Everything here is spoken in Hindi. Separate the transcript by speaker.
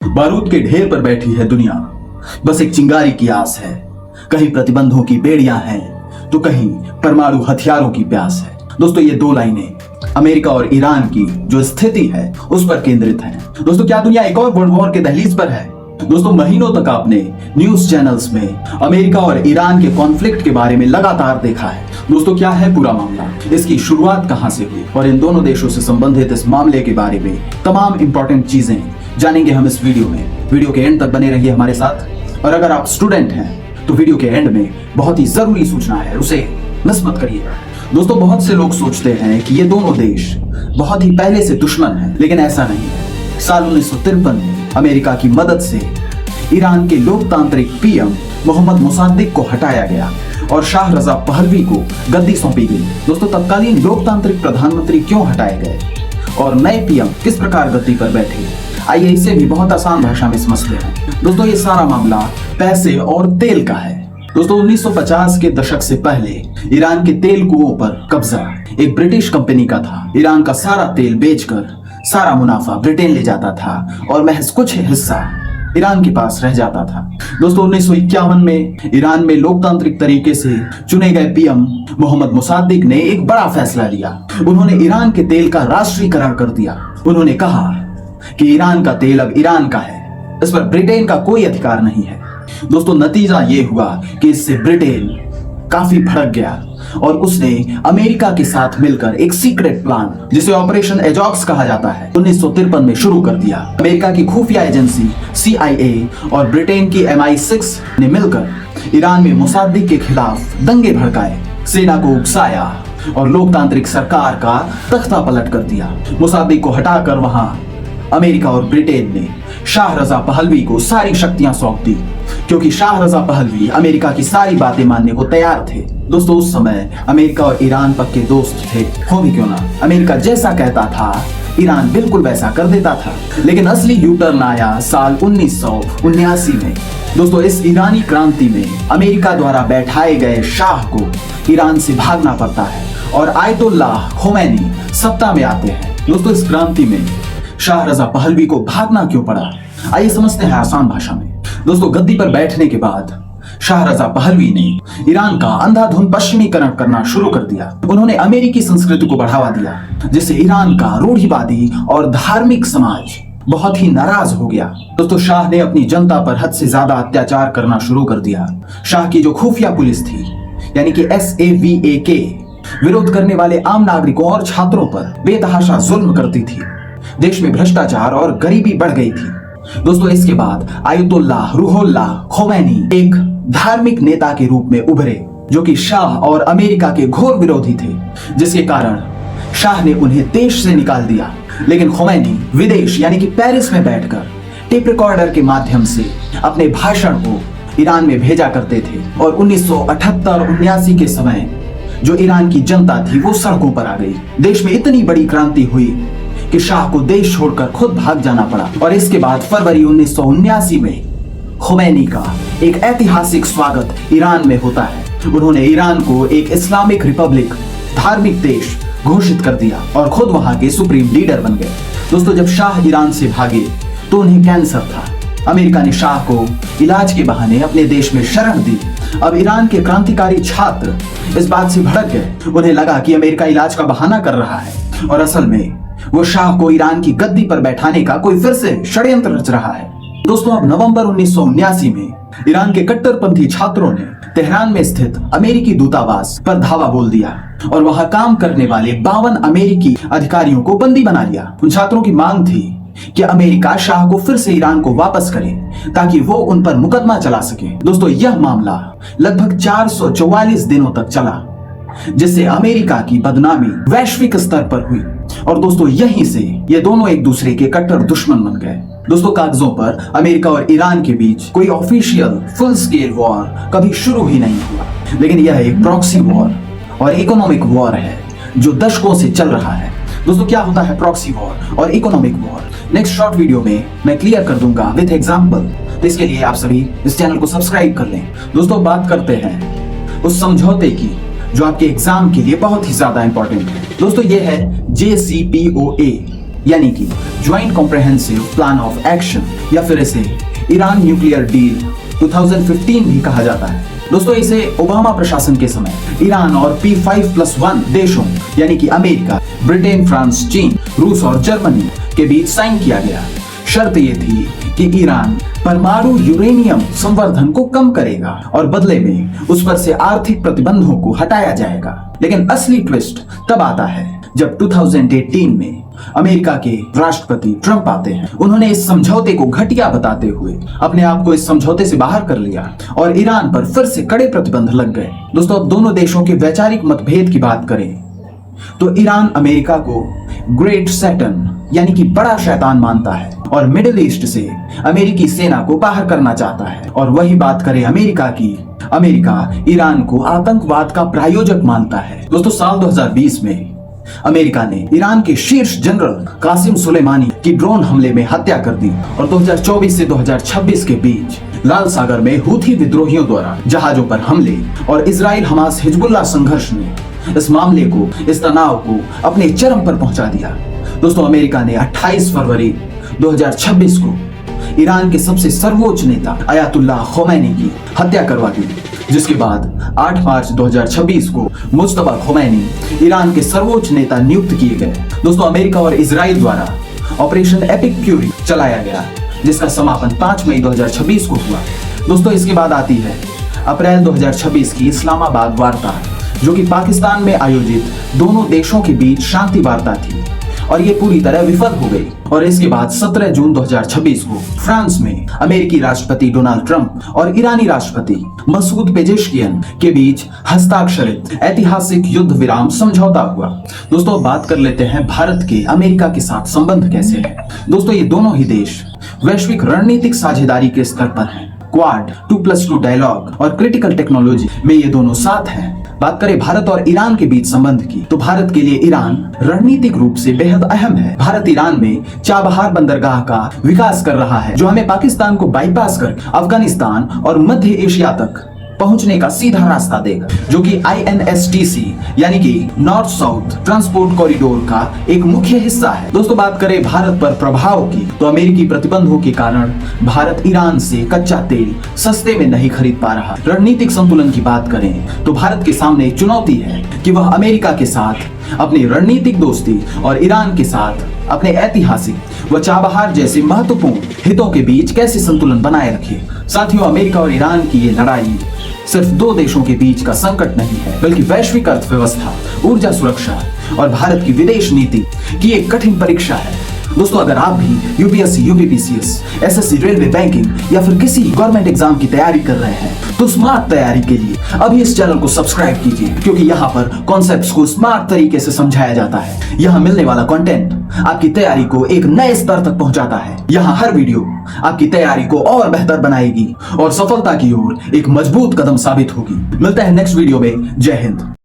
Speaker 1: बारूद के ढेर पर बैठी है दुनिया, बस एक चिंगारी की आस है। कहीं प्रतिबंधों की बेड़ियां हैं तो कहीं परमाणु हथियारों की प्यास है। दोस्तों ये दो लाइनें अमेरिका और ईरान की जो स्थिति है उस पर केंद्रित हैं। दोस्तों क्या दुनिया एक और वर्ल्ड वॉर के दहलीज पर है? दोस्तों महीनों तक आपने न्यूज चैनल्स में अमेरिका और ईरान के कॉन्फ्लिक्ट के बारे में लगातार देखा है। दोस्तों क्या है पूरा मामला, इसकी शुरुआत कहां से हुई और इन दोनों देशों से संबंधित इस मामले के बारे में तमाम इंपॉर्टेंट चीजें जानेंगे हम इस वीडियो में। वीडियो के एंड तक बने रहिए हमारे साथ। और अगर आप स्टूडेंट हैं तो वीडियो के एंड में बहुत ही जरूरी सूचना है, उसे मिस मत करिएगा। दोस्तों बहुत से लोग सोचते हैं कि ये दोनों देश बहुत ही पहले से दुश्मन हैं, लेकिन ऐसा नहीं है। साल 1953 में अमेरिका की मदद से ईरान के लोकतांत्रिक पीएम मोहम्मद मोसाद्देक को हटाया गया और शाह रजा पहलवी को गद्दी सौंपी गई। दोस्तों तत्कालीन लोकतांत्रिक प्रधानमंत्री क्यों हटाए गए और नए पीएम किस प्रकार गद्दी पर बैठे, आइए इसे भी बहुत आसान भाषा में समझते हैं। दोस्तों ये सारा मामला पैसे और तेल का है। दोस्तों 1950 के दशक से पहले ईरान के तेल कुओं पर कब्जा एक ब्रिटिश कंपनी का था। ईरान का सारा तेल बेचकर सारा मुनाफा ब्रिटेन ले जाता था और महज कुछ हिस्सा ईरान के पास रह जाता था। दोस्तों 1951 में ईरान में लोकतांत्रिक तरीके से चुने गए पीएम मोहम्मद मोसाद्देक ने एक बड़ा फैसला लिया। उन्होंने ईरान के तेल का राष्ट्रीयकरण कर दिया। उन्होंने कहा कि ईरान का तेल अब ईरान का है, इस पर ब्रिटेन का कोई अधिकार नहीं है। दोस्तों नतीजा ये हुआ कि इससे ब्रिटेन काफी भड़क गया और उसने अमेरिका के साथ मिलकर एक सीक्रेट प्लान जिसे ऑपरेशन एजॉक्स कहा जाता है 1953 में शुरू कर दिया। अमेरिका की खुफिया एजेंसी CIA और ब्रिटेन की MI6 ने मिलकर ईरान में मोसाद्देक के खिलाफ दंगे भड़काए, सेना को उकसाया और लोकतांत्रिक सरकार का तख्ता पलट कर दिया। मोसाद्देक को हटाकर वहां अमेरिका और ब्रिटेन ने शाह रजा पहलवी को सारी शक्तियां सौंप दी, क्योंकि शाह रजा पहलवी अमेरिका की सारी बातें मानने को तैयार थे। दोस्तों उस समय अमेरिका और ईरान पक्के दोस्त थे, हो भी क्यों ना। अमेरिका जैसा कहता था ईरान बिल्कुल वैसा कर देता था। लेकिन असली यूटर्न आया साल 1979 में। दोस्तों इस ईरानी क्रांति में अमेरिका द्वारा बैठाए गए शाह को ईरान से भागना पड़ता है और आयतुल्लाह खोमैनी सत्ता में आते हैं। दोस्तों इस क्रांति में शाह रजा पहलवी को भागना क्यों पड़ा, आइए समझते हैं आसान भाषा में। दोस्तों गद्दी पर बैठने के बाद शाह रजा पहलवी ने ईरान का अंधाधुंध पश्चिमीकरण करना शुरू कर दिया। उन्होंने अमेरिकी संस्कृति को बढ़ावा दिया, जिससे ईरान का रूढ़िवादी और धार्मिक समाज बहुत ही नाराज हो गया। दोस्तों शाह ने अपनी जनता पर हद से ज्यादा अत्याचार करना शुरू कर दिया। शाह की जो खुफिया पुलिस थी यानी कि SAVAK विरोध करने वाले आम नागरिकों और छात्रों पर बेतहाशा जुल्म करती थी। देश में भ्रष्टाचार और गरीबी बढ़ गई थी। दोस्तों इसके बाद आयतुल्लाह रूहुल्लाह खोमैनी एक धार्मिक नेता के रूप में उभरे, जो कि शाह और अमेरिका के घोर विरोधी थे, जिसके कारण शाह ने उन्हें देश से निकाल दिया। लेकिन खोमैनी विदेश यानी कि पेरिस में बैठकर टेप रिकॉर्डर के माध्यम से अपने भाषण को ईरान में भेजा करते थे और 1978-79 के समय जो ईरान की जनता थी वो सड़कों पर आ गई। देश में इतनी बड़ी क्रांति हुई कि शाह को देश छोड़कर खुद भाग जाना पड़ा। और इसके बाद फरवरी 1979 में खोमैनी का एक ऐतिहासिक स्वागत ईरान में होता है। उन्होंने ईरान को एक इस्लामिक रिपब्लिक धार्मिक देश घोषित कर दिया और खुद वहां के सुप्रीम लीडर बन गए। दोस्तों जब शाह ईरान से भागे तो उन्हें कैंसर था। अमेरिका ने शाह को इलाज के बहाने अपने देश में शरण दी। अब ईरान के क्रांतिकारी छात्र इस बात से भड़क गए। उन्हें लगा कि अमेरिका इलाज का बहाना कर रहा है और असल में वो शाह को ईरान की गद्दी पर बैठाने का कोई फिर से षड्यंत्र रच रहा है। दोस्तों अब नवंबर 1979 में ईरान के कट्टरपंथी छात्रों ने तेहरान में स्थित अमेरिकी दूतावास पर धावा बोल दिया और वहां काम करने वाले 52 अमेरिकी अधिकारियों को बंदी बना लिया। उन छात्रों की मांग थी कि अमेरिका शाह को फिर से ईरान को वापस करे ताकि वो उन पर मुकदमा चला सके। दोस्तों यह मामला लगभग 444 दिनों तक चला, जिससे अमेरिका की बदनामी वैश्विक स्तर पर हुई और दोस्तों यहीं से ये दोनों एक दूसरे के कट्टर दुश्मन बन गए। दोस्तों कागजों पर अमेरिका और ईरान के बीच कोई ऑफिशियल फुल स्केल वॉर कभी शुरू ही नहीं हुआ, लेकिन यह एक प्रॉक्सी वॉर और इकोनॉमिक वॉर है जो दशकों से चल रहा है। दोस्तों क्या होता है प्रॉक्सी वॉर और economic war, next short video में मैं क्लियर कर दूंगा विद एग्जांपल। तो इसके लिए आप सभी इस चैनल को सब्सक्राइब कर लें। दोस्तों बात करते हैं उस समझौते की जो आपके एग्जाम के लिए बहुत ही ज्यादा इंपॉर्टेंट है। दोस्तों ये है JCPOA यानी कि joint comprehensive plan of action, या फिर इसे ईरान न्यूक्लियर डील 2015 भी कहा जाता है। दोस्तों इसे ओबामा प्रशासन के समय ईरान और P5+1 देशों यानी कि अमेरिका, ब्रिटेन, फ्रांस, चीन, रूस और जर्मनी के बीच साइन किया गया। शर्त ये थी कि ईरान परमाणु यूरेनियम संवर्धन को कम करेगा और बदले में उस पर से आर्थिक प्रतिबंधों को हटाया जाएगा। लेकिन असली ट्विस्ट तब आता है जब 2018 में अमेरिका के राष्ट्रपति ट्रंप आते हैं। उन्होंने इस समझौते को घटिया बताते हुए अपने आप को इस समझौते से बाहर कर लिया और ईरान पर फिर से कड़े प्रतिबंध लग गए। दोस्तों अब दोनों देशों के वैचारिक मतभेद की बात करें तो ईरान अमेरिका को ग्रेट सैटन यानी कि बड़ा शैतान मानता है और मिडिल ईस्ट से अमेरिकी सेना को बाहर करना चाहता है। और वही बात करें अमेरिका की, अमेरिका ईरान को आतंकवाद का प्रायोजक मानता है। दोस्तों साल 2020 में अमेरिका ने ईरान के शीर्ष जनरल कासिम सुलेमानी की ड्रोन हमले में हत्या कर दी और 2024 से 2026 के बीच लाल सागर में हूथी विद्रोहियों द्वारा जहाजों पर हमले और इजराइल हमास हिजबुल्लाह संघर्ष ने इस मामले को, इस तनाव को अपने चरम पर पहुंचा दिया। दोस्तों अमेरिका ने 28 फरवरी 2026 को ईरान के सबसे सर्वोच्च नेता अयातुल्लाह खोमैनी की हत्या करवा दी, जिसके बाद 8 मार्च 2026 को मुस्तफा खोमैनी ईरान के सर्वोच्च नेता नियुक्त किए गए। दोस्तों अमेरिका और इजराइल द्वारा ऑपरेशन एपिक फ्यूरी चलाया गया, जिसका समापन 5 मई 2026 को हुआ। दोस्तों इसके बाद आती है अप्रैल 2026 की इस्लामाबाद वार्ता, जो कि पाकिस्तान में आयोजित दोनों देशों के बीच शांति वार्ता थी और ये पूरी तरह विफल हो गई। और इसके बाद 17 जून 2026 को फ्रांस में अमेरिकी राष्ट्रपति डोनाल्ड ट्रंप और ईरानी राष्ट्रपति मसूद पेजेश्कियन के बीच हस्ताक्षरित ऐतिहासिक युद्ध विराम समझौता हुआ। दोस्तों बात कर लेते हैं भारत के अमेरिका के साथ संबंध कैसे है। दोस्तों ये दोनों ही देश वैश्विक रणनीतिक साझेदारी के स्तर पर हैं। क्वाड, 2+2 डायलॉग और क्रिटिकल टेक्नोलॉजी में ये दोनों साथ हैं। बात करें भारत और ईरान के बीच संबंध की तो भारत के लिए ईरान रणनीतिक रूप से बेहद अहम है। भारत ईरान में चाबहार बंदरगाह का विकास कर रहा है, जो हमें पाकिस्तान को बाईपास कर अफगानिस्तान और मध्य एशिया तक पहुंचने का सीधा रास्ता देगा, जो कि INSTC यानी कि नॉर्थ साउथ ट्रांसपोर्ट कॉरिडोर का एक मुख्य हिस्सा है। दोस्तों बात करें भारत पर प्रभाव की तो अमेरिकी प्रतिबंधों के कारण भारत ईरान से कच्चा तेल सस्ते में नहीं खरीद पा रहा। रणनीतिक संतुलन की बात करें तो भारत के सामने एक चुनौती है कि वह अमेरिका के साथ अपनी रणनीतिक दोस्ती और ईरान के साथ अपने ऐतिहासिक व चाबहार जैसे महत्वपूर्ण हितों के बीच कैसे संतुलन बनाए रखे। साथियों अमेरिका और ईरान की ये लड़ाई सिर्फ दो देशों के बीच का संकट नहीं है, बल्कि वैश्विक अर्थव्यवस्था, ऊर्जा सुरक्षा और भारत की विदेश नीति की एक कठिन परीक्षा है। दोस्तों अगर आप भी UPSC, UPPCS, SSC, railway, banking या फिर किसी गवर्नमेंट एग्जाम की तैयारी कर रहे हैं तो स्मार्ट तैयारी के लिए अभी इस चैनल को सब्सक्राइब कीजिए, क्योंकि यहाँ पर कॉन्सेप्ट्स को स्मार्ट तरीके से समझाया जाता है। यहाँ मिलने वाला कंटेंट आपकी तैयारी को एक नए स्तर तक पहुंचाता है। यहाँ हर वीडियो आपकी तैयारी को और बेहतर बनाएगी और सफलता की ओर एक मजबूत कदम साबित होगी। मिलते हैं नेक्स्ट वीडियो में। जय हिंद।